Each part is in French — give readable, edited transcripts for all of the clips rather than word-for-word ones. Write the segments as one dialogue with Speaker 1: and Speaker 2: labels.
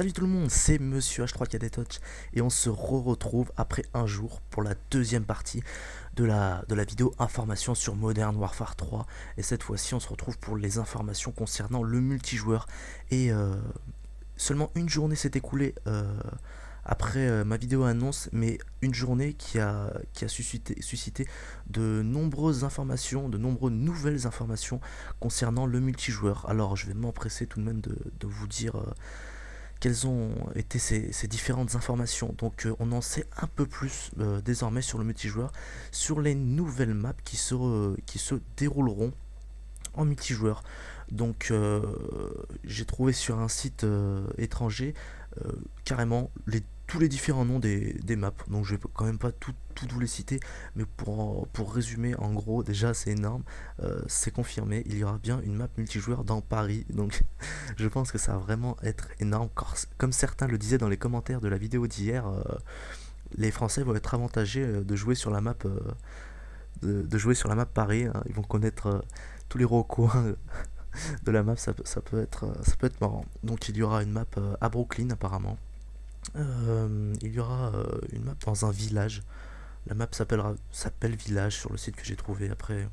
Speaker 1: Salut tout le monde, c'est Monsieur H3KD Touch et on se retrouve après un jour pour la deuxième partie de la vidéo information sur Modern Warfare 3. Et cette fois-ci on se retrouve pour les informations concernant le multijoueur. Et seulement une journée s'est écoulée après ma vidéo annonce, mais une journée qui a suscité de nombreuses informations, de nombreuses nouvelles informations concernant le multijoueur. Alors je vais m'empresser tout de même de vous dire quelles ont été ces différentes informations. Donc on en sait un peu plus désormais sur le multijoueur, sur les nouvelles maps qui se dérouleront en multijoueur. Donc j'ai trouvé sur un site étranger euh, carrément tous les différents noms des maps. Donc je vais quand même pas tout vous les citer, mais pour résumer, en gros, déjà c'est énorme, c'est confirmé, il y aura bien une map multijoueur dans Paris. Donc je pense que ça va vraiment être énorme. Comme certains le disaient dans les commentaires de la vidéo d'hier, les Français vont être avantagés de jouer sur la map. De jouer sur la map Paris, hein. Ils vont connaître tous les recoins de la map, ça peut être marrant. Donc il y aura une map à Brooklyn apparemment. Il y aura une map dans un village. La map s'appelle Village sur le site que j'ai trouvé. Après,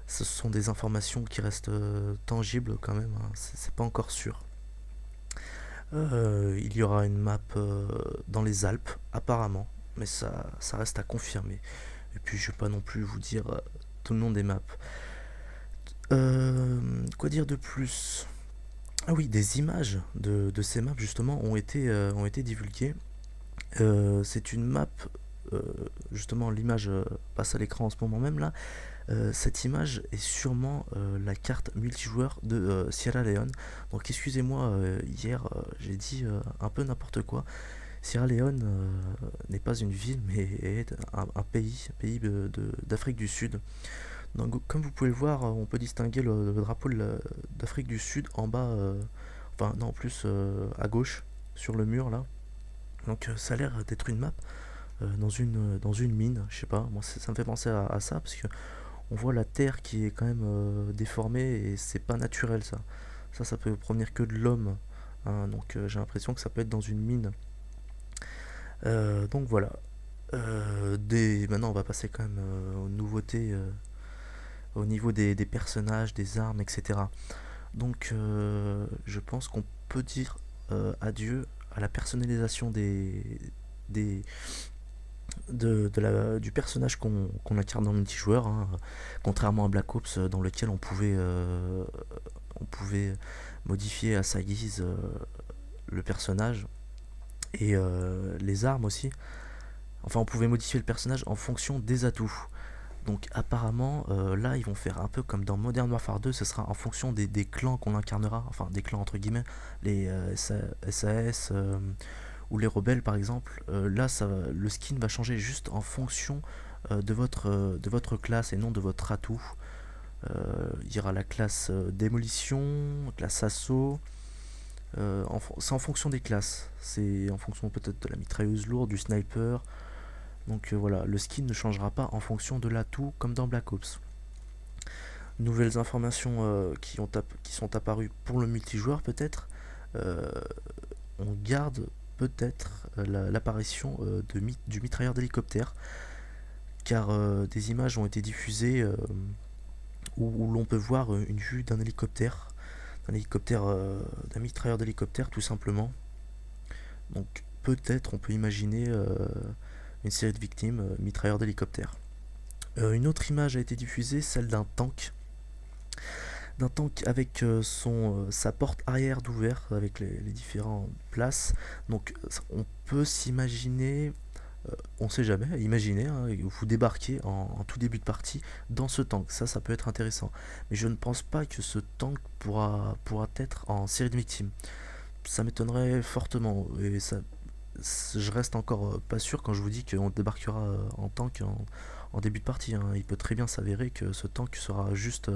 Speaker 1: ce sont des informations qui restent tangibles quand même, hein. C'est pas encore sûr. Il y aura une map dans les Alpes apparemment, mais ça reste à confirmer. Et puis je vais pas non plus vous dire tout le nom des maps. Quoi dire de plus? Ah oui, des images de ces maps justement ont été divulguées. C'est une map, euh, justement l'image passe à l'écran en ce moment même là. Cette image est sûrement la carte multijoueur de Sierra Leone. Donc excusez-moi, hier j'ai dit un peu n'importe quoi. Sierra Leone n'est pas une ville mais est un pays d'Afrique du Sud. Donc, comme vous pouvez le voir, on peut distinguer le drapeau d'Afrique du Sud en bas, enfin non, plus à gauche, sur le mur là. Donc ça a l'air d'être une map dans une mine, je sais pas, moi ça me fait penser à ça, parce que on voit la terre qui est quand même déformée, et c'est pas naturel ça. Ça peut provenir que de l'homme, hein. Donc j'ai l'impression que ça peut être dans une mine. Donc voilà. Maintenant on va passer quand même aux nouveautés au niveau des personnages, des armes, etc. Donc je pense qu'on peut dire adieu à la personnalisation des, du personnage qu'on incarne dans le multijoueur, hein. Contrairement à Black Ops dans lequel on pouvait modifier à sa guise le personnage et les armes aussi. Enfin, on pouvait modifier le personnage en fonction des atouts. Donc apparemment, là, ils vont faire un peu comme dans Modern Warfare 2, ce sera en fonction des clans qu'on incarnera, enfin des clans entre guillemets, les SAS ou les rebelles par exemple. Là, le skin va changer juste en fonction de votre classe et non de votre atout. Il y aura la classe démolition, classe assaut. C'est en fonction des classes. C'est en fonction peut-être de la mitrailleuse lourde, du sniper. Donc voilà, le skin ne changera pas en fonction de l'atout comme dans Black Ops. Nouvelles informations qui sont apparues pour le multijoueur peut-être. Euh, on garde peut-être l'apparition du mitrailleur d'hélicoptère, car des images ont été diffusées où l'on peut voir une vue d'un mitrailleur d'hélicoptère tout simplement. Donc peut-être on peut imaginer une série de victimes mitrailleurs d'hélicoptères. Une autre image a été diffusée, celle d'un tank avec sa porte arrière d'ouvert avec les différentes places. Donc on peut s'imaginer, on sait jamais, imaginer, hein, vous débarquez en tout début de partie dans ce tank. Ça peut être intéressant. Mais je ne pense pas que ce tank pourra être en série de victimes. Ça m'étonnerait fortement. Et je reste encore pas sûr quand je vous dis qu'on débarquera en tank en début de partie, hein. Il peut très bien s'avérer que ce tank sera juste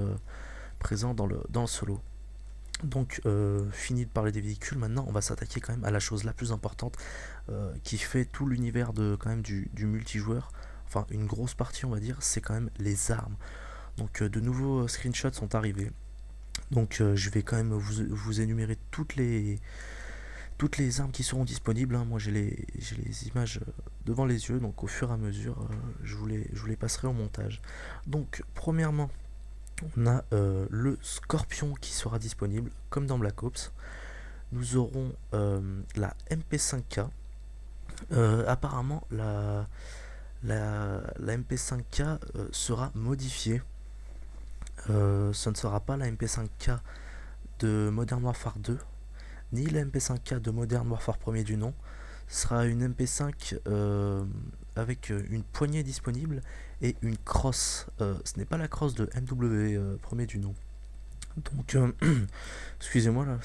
Speaker 1: présent dans le solo. Donc fini de parler des véhicules, maintenant on va s'attaquer quand même à la chose la plus importante qui fait tout l'univers quand même du multijoueur. Enfin une grosse partie on va dire, c'est quand même les armes. Donc de nouveaux screenshots sont arrivés. Donc je vais quand même vous énumérer toutes les armes qui seront disponibles, hein, moi j'ai les images devant les yeux, donc au fur et à mesure, je vous les passerai au montage. Donc, premièrement, on a le Scorpion qui sera disponible, comme dans Black Ops. Nous aurons la MP5K. Apparemment, la MP5K sera modifiée. Ce ne sera pas la MP5K de Modern Warfare 2, ni la MP5K de Modern Warfare 1er du nom. Ce sera une MP5 avec une poignée disponible et une crosse. Ce n'est pas la crosse de MW 1er du nom. Donc, excusez-moi là,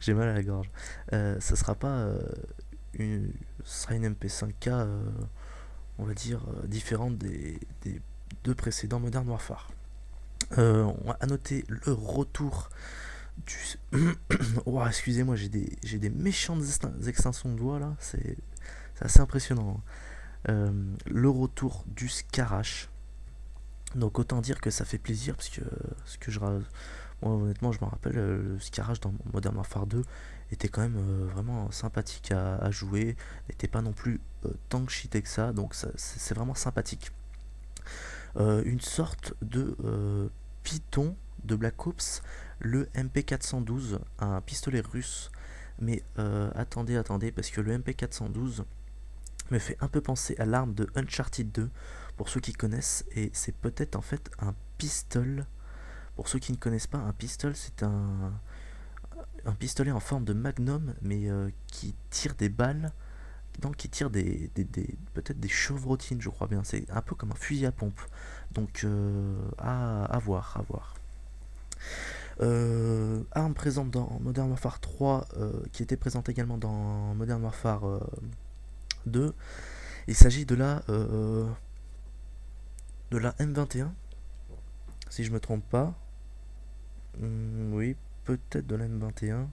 Speaker 1: j'ai mal à la gorge. Ça sera pas ce sera une MP5K, on va dire, différente des deux précédents Modern Warfare. On va noter le retour du... oh, excusez-moi, j'ai des méchantes extinctions de voix là, c'est assez impressionnant. Le retour du Scarash. Donc autant dire que ça fait plaisir, parce que moi, honnêtement, je me rappelle, le Scarash dans Modern Warfare 2 était quand même vraiment sympathique à jouer, n'était pas non plus tant cheaté que ça, donc c'est vraiment sympathique. Une sorte de Python de Black Ops, le MP412, un pistolet russe. Mais attendez, parce que le MP412 me fait un peu penser à l'arme de Uncharted 2, pour ceux qui connaissent, et c'est peut-être en fait un pistol. Pour ceux qui ne connaissent pas, un pistol, c'est un pistolet en forme de magnum, mais qui tire des balles, donc qui tire peut-être des chevrotines, je crois bien. C'est un peu comme un fusil à pompe. Donc à voir, à voir. Arme présente dans Modern Warfare 3, qui était présente également dans Modern Warfare 2. Il s'agit de la M21, si je me trompe pas. Oui, peut-être de la M21.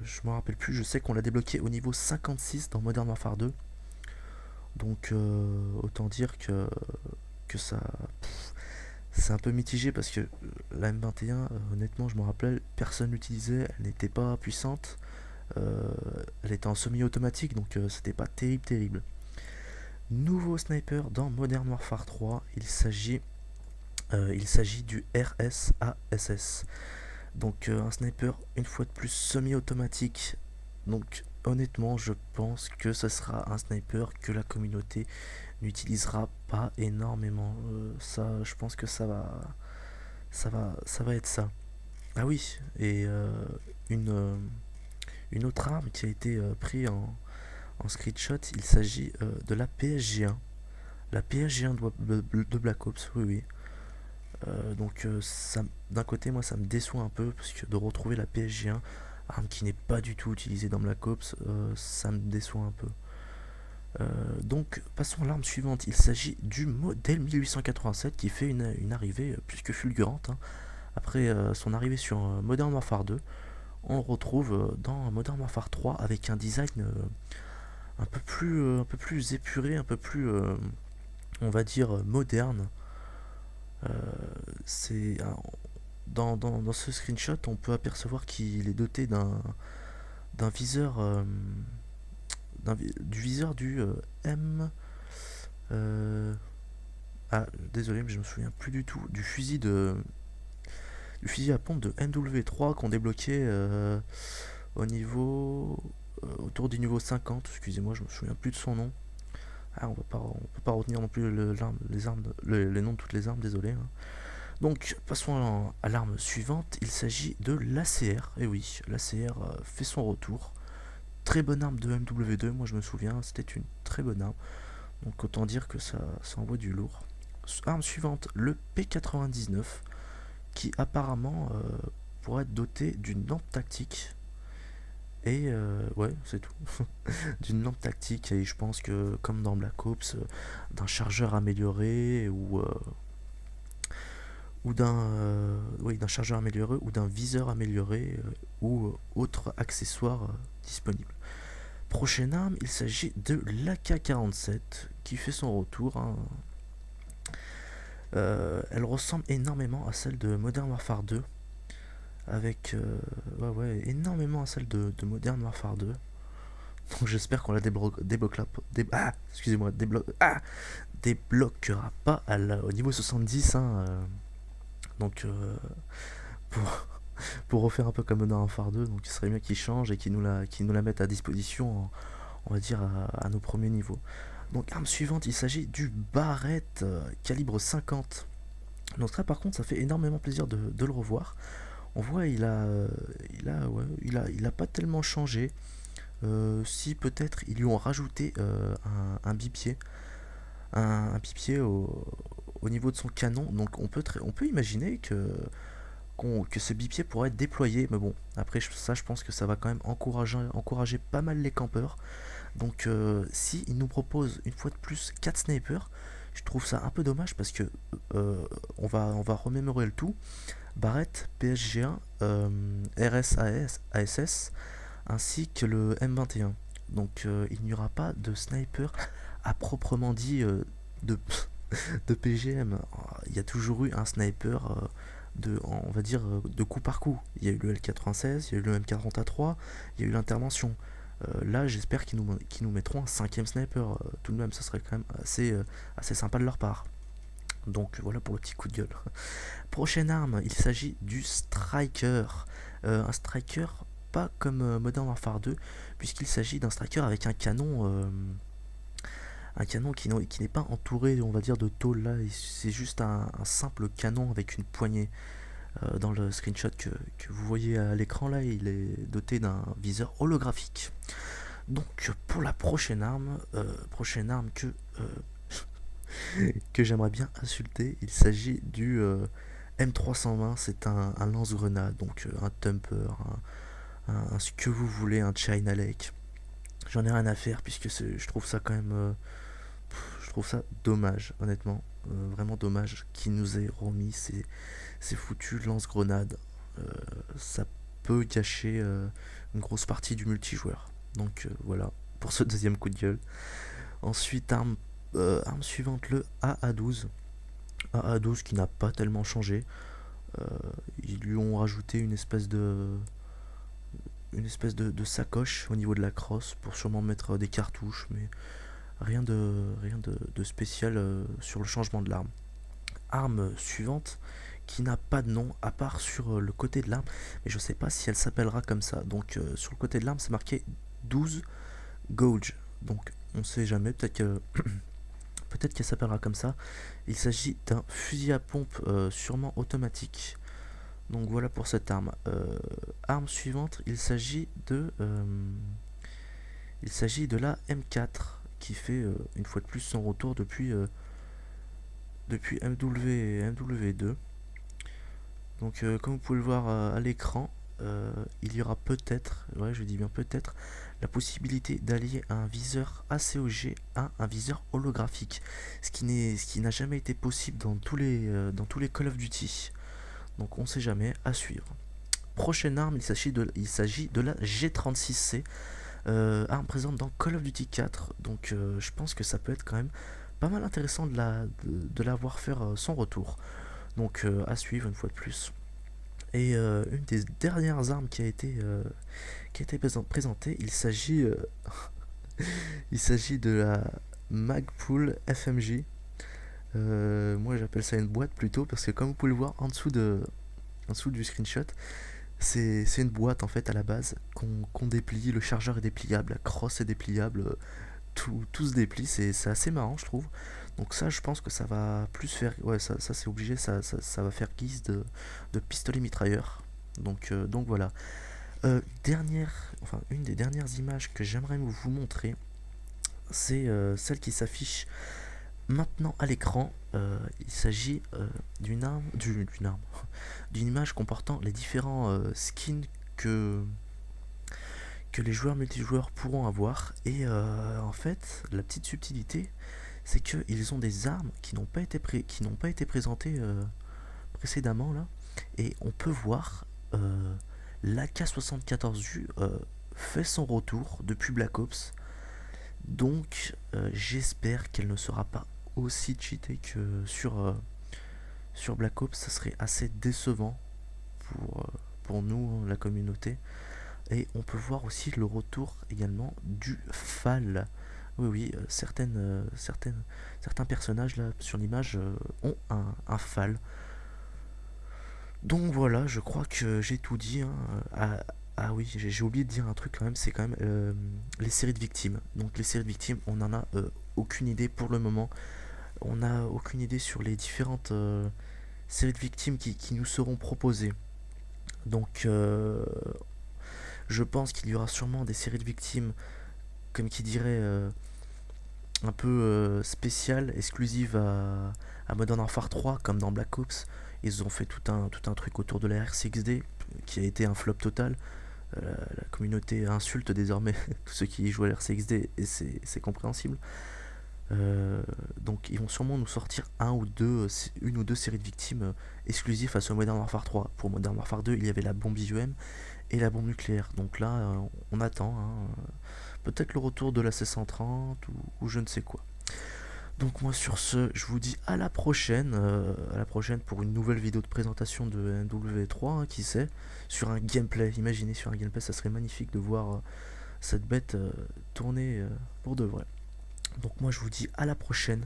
Speaker 1: Je me rappelle plus, je sais qu'on l'a débloqué au niveau 56 dans Modern Warfare 2. Donc autant dire que ça... c'est un peu mitigé, parce que la M21, honnêtement, je me rappelle, personne l'utilisait, elle n'était pas puissante. Elle était en semi-automatique, donc c'était pas terrible. Nouveau sniper dans Modern Warfare 3, il s'agit du RSASS. Donc un sniper une fois de plus semi-automatique. Donc honnêtement, je pense que ce sera un sniper que la communauté n'utilisera pas énormément. Ça, je pense que ça va être ça. Ah oui, et une autre arme qui a été prise en screenshot, il s'agit de la PSG1. La PSG1 de Black Ops, oui. Donc d'un côté, moi ça me déçoit un peu, parce que de retrouver la PSG1, arme qui n'est pas du tout utilisée dans Black Ops, ça me déçoit un peu. Donc passons à l'arme suivante. Il s'agit du modèle 1887, qui fait une arrivée plus que fulgurante, hein. Après son arrivée sur Modern Warfare 2, on retrouve dans Modern Warfare 3 avec un design un peu plus épuré, un peu plus, on va dire, moderne. C'est dans ce screenshot, on peut apercevoir qu'il est doté d'un viseur, du viseur du M. Ah, désolé, mais je me souviens plus du tout du fusil à pompe de MW3 qu'on débloquait au niveau autour du niveau 50. Excusez-moi, je me souviens plus de son nom. Ah, on peut pas retenir non plus les noms de toutes les armes, désolé, hein. Donc passons à l'arme suivante. Il s'agit de l'ACR. Et oui, l'ACR fait son retour. Très bonne arme de MW2, moi je me souviens, c'était une très bonne arme. Donc autant dire que ça envoie du lourd. Arme suivante, le P99, qui apparemment pourrait être doté d'une lampe tactique. Et ouais, c'est tout. D'une lampe tactique, et je pense que comme dans Black Ops, d'un chargeur amélioré, ou d'un chargeur amélioré, ou d'un viseur amélioré, ou autre accessoire disponible. Prochaine arme, il s'agit de l'AK-47 qui fait son retour, hein. Elle ressemble énormément à celle de Modern Warfare 2, avec ouais, énormément à celle de Modern Warfare 2. Donc j'espère qu'on la débloquera, excusez-moi, débloquera pas au niveau 70. Hein, donc pour, pour refaire un peu comme Modern Warfare 2, donc il serait bien qu'ils changent et qu'ils nous la mettent à disposition, on va dire, à nos premiers niveaux. Donc arme suivante, il s'agit du Barrett calibre 50. Donc ça par contre ça fait énormément plaisir de le revoir. On voit il a pas tellement changé. Si peut-être ils lui ont rajouté un bipied, un bipied au niveau de son canon. Donc on peut imaginer que ce bipied pourrait être déployé. Mais bon, après ça je pense que ça va quand même encourager pas mal les campeurs. Donc si il nous propose une fois de plus 4 snipers, je trouve ça un peu dommage parce que on va remémorer le tout. Barrett, PSG1, RSASS ainsi que le M21. Donc il n'y aura pas de sniper à proprement dit de, de PGM. Il y a toujours eu un sniper on va dire, de coup par coup. Il y a eu le L96, il y a eu le M40A3, il y a eu l'intervention. Là, j'espère qu'ils nous mettront un cinquième sniper. Tout de même, ça serait quand même assez sympa de leur part. Donc voilà pour le petit coup de gueule. Prochaine arme, il s'agit du Striker. Un Striker pas comme Modern Warfare 2, puisqu'il s'agit d'un Striker avec un canon qui n'est pas entouré, on va dire, de tôle là. C'est juste un simple canon avec une poignée. Dans le screenshot que vous voyez à l'écran là, il est doté d'un viseur holographique. Donc pour la prochaine arme que j'aimerais bien insulter, il s'agit du M320. C'est un lance-grenade, donc un thumper, ce que vous voulez, un China Lake. J'en ai rien à faire puisque je trouve ça quand même, je trouve ça dommage, honnêtement, vraiment dommage qu'il nous ait remis ces foutus lance-grenades. Ça peut gâcher une grosse partie du multijoueur. Donc voilà pour ce deuxième coup de gueule. Ensuite, arme suivante, le AA12. AA12 qui n'a pas tellement changé. Ils lui ont rajouté une espèce de sacoche au niveau de la crosse pour sûrement mettre des cartouches, mais rien de spécial sur le changement de l'arme. Arme suivante qui n'a pas de nom à part sur le côté de l'arme, mais je sais pas si elle s'appellera comme ça. Donc sur le côté de l'arme c'est marqué 12 Gauge. Donc on sait jamais, peut-être qu'elle s'appellera comme ça. Il s'agit d'un fusil à pompe sûrement automatique. Donc voilà pour cette arme. Arme suivante, il s'agit de la M4 qui fait une fois de plus son retour depuis MW2. Donc comme vous pouvez le voir à l'écran, il y aura peut-être, ouais je dis bien peut-être, la possibilité d'allier un viseur ACOG à un viseur holographique, ce qui n'a jamais été possible dans tous les Call of Duty. Donc on sait jamais, à suivre. Prochaine arme, il s'agit de la G36C, arme présente dans Call of Duty 4. Donc je pense que ça peut être quand même pas mal intéressant de la voir faire son retour. Donc à suivre une fois de plus. Et une des dernières armes qui a été présentée, il s'agit de la Magpul FMJ. Moi j'appelle ça une boîte plutôt parce que comme vous pouvez le voir en dessous du screenshot, c'est une boîte en fait à la base qu'on déplie. Le chargeur est dépliable, la crosse est dépliable, tout se déplie. C'est assez marrant je trouve. Donc ça je pense que ça va plus faire, ouais ça c'est obligé, ça va faire guise de pistolet mitrailleur. Donc voilà. Une des dernières images que j'aimerais vous montrer, c'est celle qui s'affiche maintenant à l'écran. Il s'agit d'une image comportant les différents skins que les joueurs multijoueurs pourront avoir. Et en fait, la petite subtilité, c'est qu'ils ont des armes qui n'ont pas été présentées précédemment là. Et on peut voir l'AK-74U fait son retour depuis Black Ops. Donc j'espère qu'elle ne sera pas aussi cheatée que sur Black Ops. Ça serait assez décevant pour pour nous, la communauté. Et on peut voir aussi le retour également du FAL. Oui, oui, certains personnages là sur l'image ont un FAL. Donc voilà, je crois que j'ai tout dit, hein. Ah oui, j'ai oublié de dire un truc quand même, c'est quand même les séries de victimes. Donc les séries de victimes, on n'en a aucune idée pour le moment. On n'a aucune idée sur les différentes séries de victimes qui nous seront proposées. Donc je pense qu'il y aura sûrement des séries de victimes, comme qui dirait, un peu spéciales, exclusives à Modern Warfare 3, comme dans Black Ops. Ils ont fait tout un truc autour de la RCXD, qui a été un flop total. La communauté insulte désormais tous ceux qui jouent à l'RCXD, et c'est compréhensible. Donc ils vont sûrement nous sortir une ou deux séries de victimes exclusives à ce Modern Warfare 3. Pour Modern Warfare 2, il y avait la bombe IUM et la bombe nucléaire. Donc là, on attend, hein, peut-être le retour de la C130 ou je ne sais quoi. Donc moi sur ce, je vous dis à la prochaine pour une nouvelle vidéo de présentation de NW3, hein, qui sait, sur un gameplay. Imaginez sur un gameplay, ça serait magnifique de voir cette bête tourner pour de vrai. Donc moi je vous dis à la prochaine.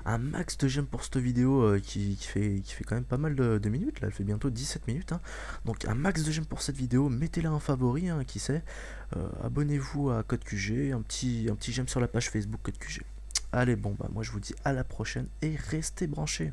Speaker 1: Un max de j'aime pour cette vidéo qui fait quand même pas mal de minutes. Là, elle fait bientôt 17 minutes, hein. Donc un max de j'aime pour cette vidéo. Mettez-la en favori, hein, qui sait. Abonnez-vous à Code QG. Un petit j'aime sur la page Facebook Code QG. Allez, bon, bah moi je vous dis à la prochaine et restez branchés.